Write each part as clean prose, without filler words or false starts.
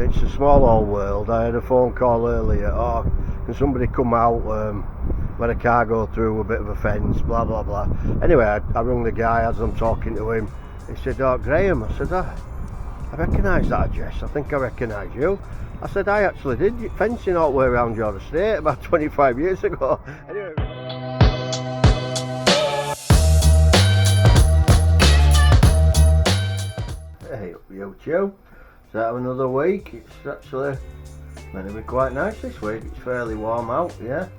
It's a small old world. I had a phone call earlier. Oh, can somebody come out? Let a car go through a bit of a fence, blah blah blah. Anyway, I rung the guy as I'm talking to him. He said, "Oh, Graham." I said, "I recognise that address. I think I recognise you." I said, "I actually did fencing all the way around your estate about 25 years ago." Anyway. Hey, you two. Start of another week. It's actually going to be quite nice this week. It's fairly warm out, yeah.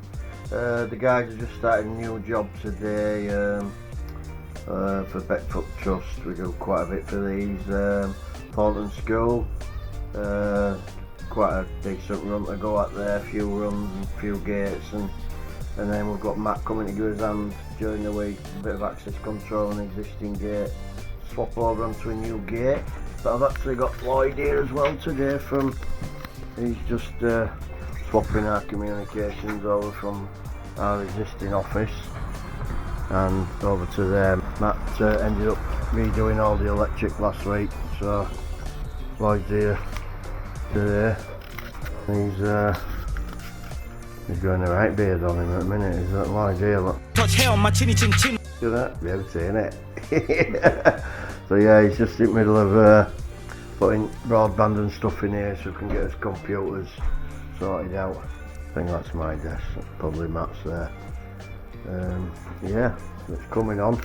The guys have just started a new job today for Beckfoot Trust. We do quite a bit for these. Thornton School. Quite a decent run to go at there. A few runs and a few gates, and then we've got Marc coming to give his hand during the week. A bit of access control on an existing gate. Swap over onto a new gate. But I've actually got Lloyd here as well today he's just swapping our communications over from our existing office and over to them. Matt ended up redoing all the electric last week, so Lloyd's here today. He's going the right beard on him at the minute. Is that Lloyd here? Look. Touch hell, my chinny chin chin. See that? Beauty, innit? So yeah, he's just in the middle of putting broadband and stuff in here so we can get his computers sorted out. I think that's my desk, that's probably Matt's there. Yeah, it's coming on.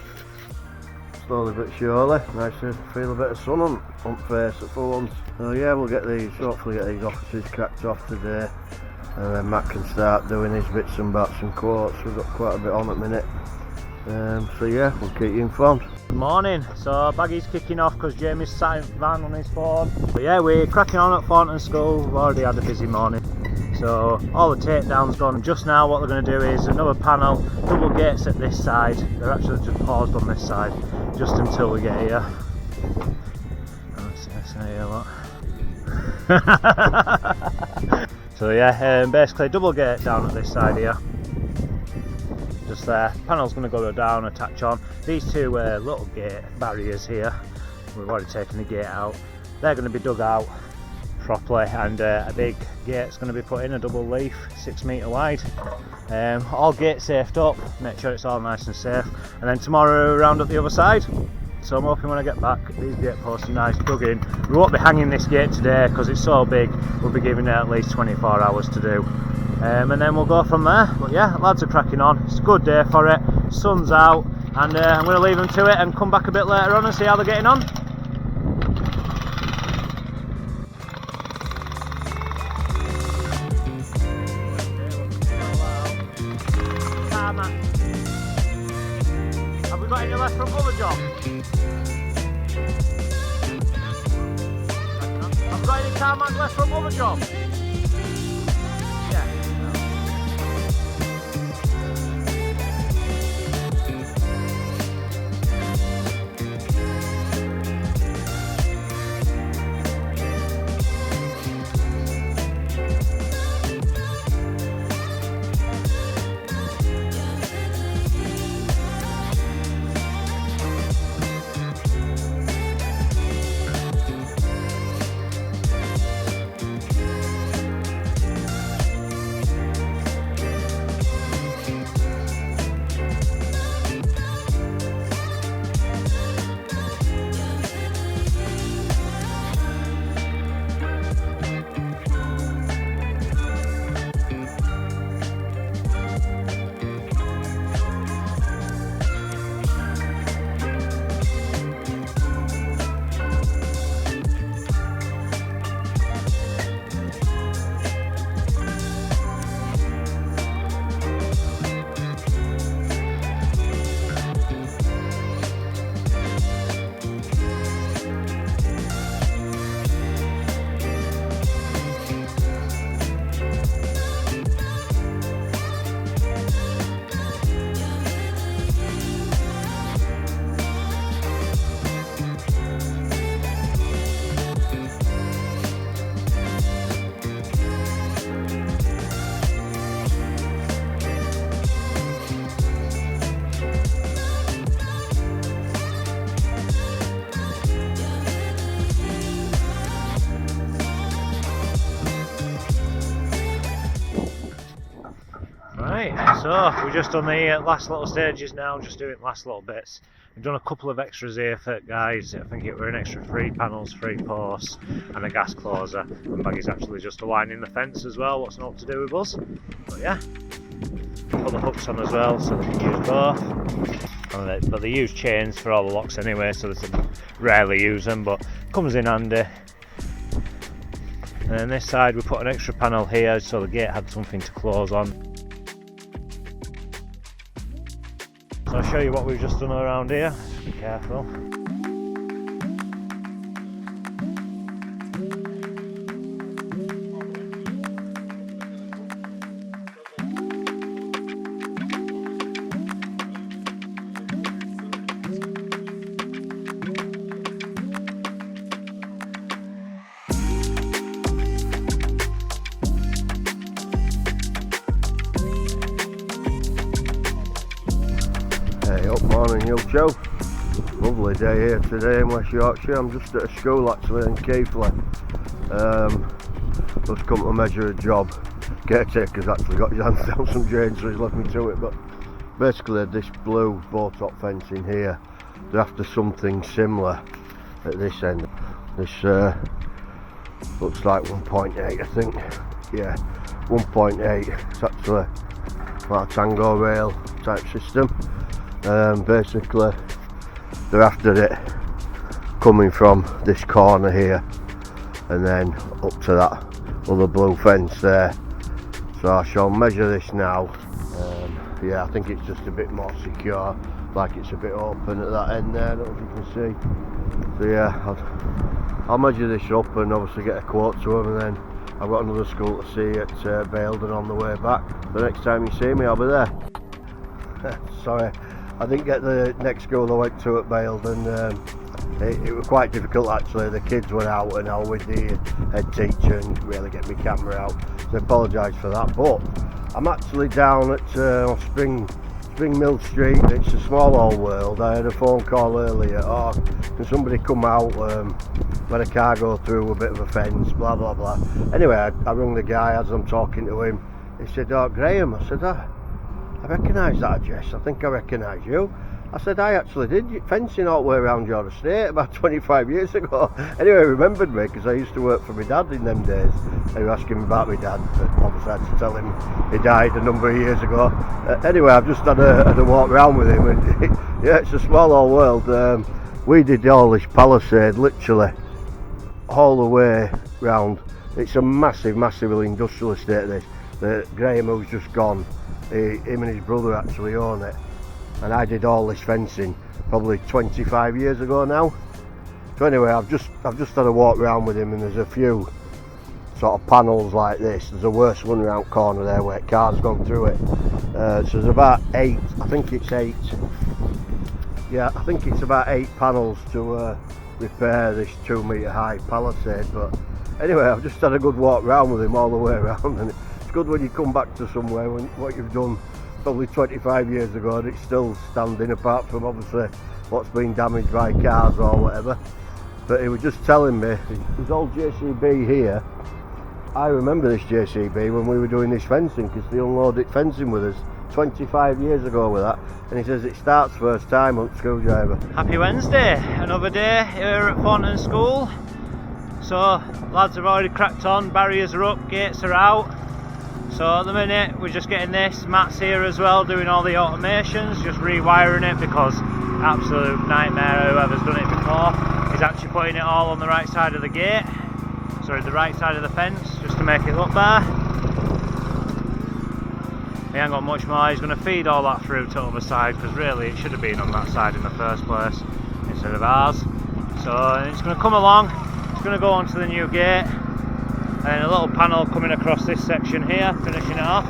Slowly but surely. Nice to feel a bit of sun on face for once. So yeah, we'll hopefully get these offices cracked off today. And then Matt can start doing his bits and bats and quotes. We've got quite a bit on at the minute. So yeah, we'll keep you informed. Good morning. So Baggy's kicking off because Jamie's sat in the van on his phone. But yeah, we're cracking on at Thornton School. We've already had a busy morning. So all the takedowns done. Just now what they're going to do is another panel, double gates at this side. They're actually just paused on this side just until we get here. Let's see here, look. So yeah, basically double gate down at this side here. Just there. Panel's going to go down, attach on. These two little gate barriers here, we've already taken the gate out. They're going to be dug out properly, and a big gate's going to be put in, a double leaf, 6 metre wide. All gates safed up, make sure it's all nice and safe. And then tomorrow round up the other side. So I'm hoping when I get back, these gate posts are nice dug in. We won't be hanging this gate today because it's so big. We'll be giving it at least 24 hours to do. And then we'll go from there. But yeah, lads are cracking on. It's a good day for it. Sun's out, and I'm going to leave them to it and come back a bit later on and see how they're getting on. Have we got any left from other jobs? Have we got any tarmac left from other jobs? Right, so we've just done the last little stages now, just doing last little bits. We've done a couple of extras here for guys. I think it were an extra 3 panels, 3 posts and a gas closer, and Baggy's actually just aligning the fence as well, what's not to do with us. But yeah, put the hooks on as well so they can use both. But they use chains for all the locks anyway, so they rarely use them, but comes in handy. And on this side we put an extra panel here so the gate had something to close on. So I'll show you what we've just done around here. Just be careful. Hey up, morning you Joe. Lovely day here today in West Yorkshire. I'm just at a school actually in Keighley. Just come to measure a job. Caretaker's actually got his hands down some drains so he's left me to it, but basically this blue bow-top fencing here, they're after something similar at this end. This looks like 1.8 I think. Yeah, 1.8. It's actually like a tango rail type system. Basically they're after it coming from this corner here and then up to that other blue fence there. So I shall measure this now. Yeah, I think it's just a bit more secure, like it's a bit open at that end there, I don't know if you can see. So yeah, I'll measure this up and obviously get a quote to them, and then I've got another school to see at Airedale on the way back. The next time you see me I'll be there. Sorry, I didn't get the next school I went to at Airedale, and it was quite difficult actually. The kids were out and I was with the head teacher and really get my camera out, so I apologise for that. But I'm actually down at Spring Mill Street. It's a small old world. I had a phone call earlier, oh can somebody come out, let a car go through a bit of a fence, blah blah blah. Anyway, I rung the guy as I'm talking to him. He said, oh Graham. I said, I recognise that address, I think I recognise you. I said, I actually did fencing all the way around your estate about 25 years ago. Anyway, he remembered me because I used to work for my dad in them days. And he was asking me about my dad, but obviously I had to tell him he died a number of years ago. Anyway, I've just had a walk around with him, and yeah, it's a small old world. We did all this palisade literally all the way round. It's a massive industrial estate this. Graham, who's just gone, him and his brother actually own it, and I did all this fencing probably 25 years ago now. So anyway, I've just had a walk around with him, and there's a few sort of panels like this. There's a worse one around corner there where cars gone through it. So there's about 8, I think it's 8. Yeah, I think it's about 8 panels to repair this 2 metre high palisade. But anyway, I've just had a good walk around with him all the way around, and it's good when you come back to somewhere when what you've done probably 25 years ago and it's still standing, apart from obviously what's been damaged by cars or whatever. But he was just telling me, there's old JCB here. I remember this JCB when we were doing this fencing, because they unloaded fencing with us 25 years ago with that, and he says it starts first time on screwdriver. Happy Wednesday, another day here at Thornton School. So lads have already cracked on, barriers are up, gates are out. So at the minute we're just getting this. Matt's here as well doing all the automations, just rewiring it, because absolute nightmare whoever's done it before. He's actually putting it all on the right side of the gate, sorry, the right side of the fence, just to make it look better. He ain't got much more. He's going to feed all that through to the other side, because really it should have been on that side in the first place instead of ours. So it's going to come along, it's going to go onto the new gate, and a little panel coming across this section here, finishing it off.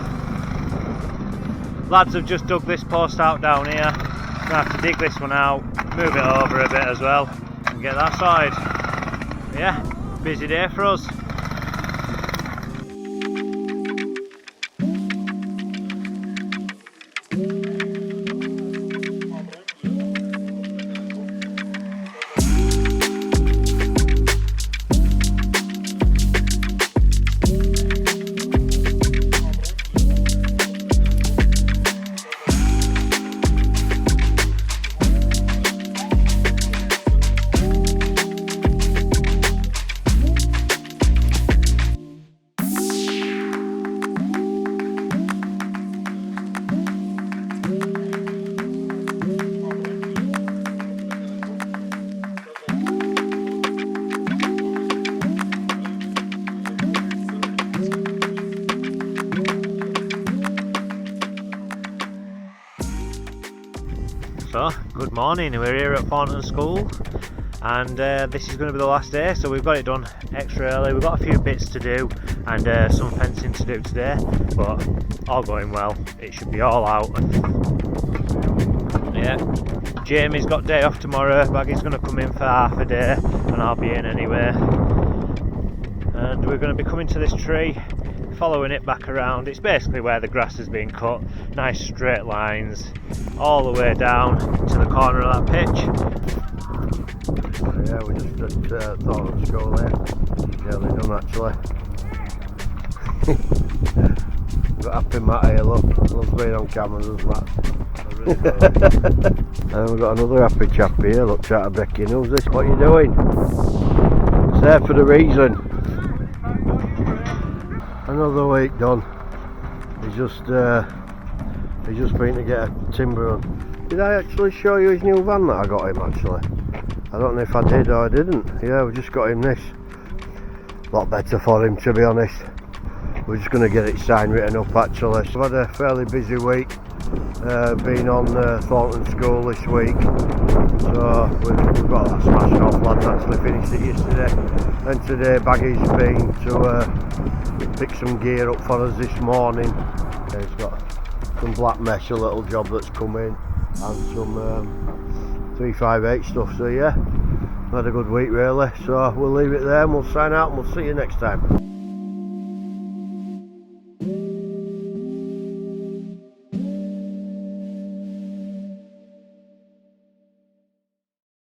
Lads have just dug this post out down here. Going to have to dig this one out, move it over a bit as well, and get that side. Yeah, busy day for us. Good morning, we're here at Thornton School and this is going to be the last day, so we've got it done extra early. We've got a few bits to do and some fencing to do today, but all going well. It should be all out. Yeah, Jamie's got day off tomorrow. Baggy's going to come in for half a day and I'll be in anyway. And we're going to be coming to this tree, following it back around. It's basically where the grass has been cut, nice straight lines all the way down to the corner of that pitch. Yeah, we're just at Thornton School there. Nearly done actually. Got happy Matt here, look. Loves being on camera, doesn't Matt? And we've got another happy chap here, look, try to Becky. Who's this? What are you doing? It's there for the reason. Another week done. He's just been to get a timber on. Did I actually show you his new van that I got him actually? I don't know if I did or I didn't. Yeah, we just got him this. A lot better for him, to be honest. We're just going to get it signed written up actually. I've had a fairly busy week. Been on Thornton School this week. So we've got that smashed off. Lads actually finished it yesterday. And today Baggy's been to pick some gear up for us this morning. He's got some black mesh, a little job that's come in, and some 358 stuff. So yeah, had a good week really. So we'll leave it there and we'll sign out and we'll see you next time.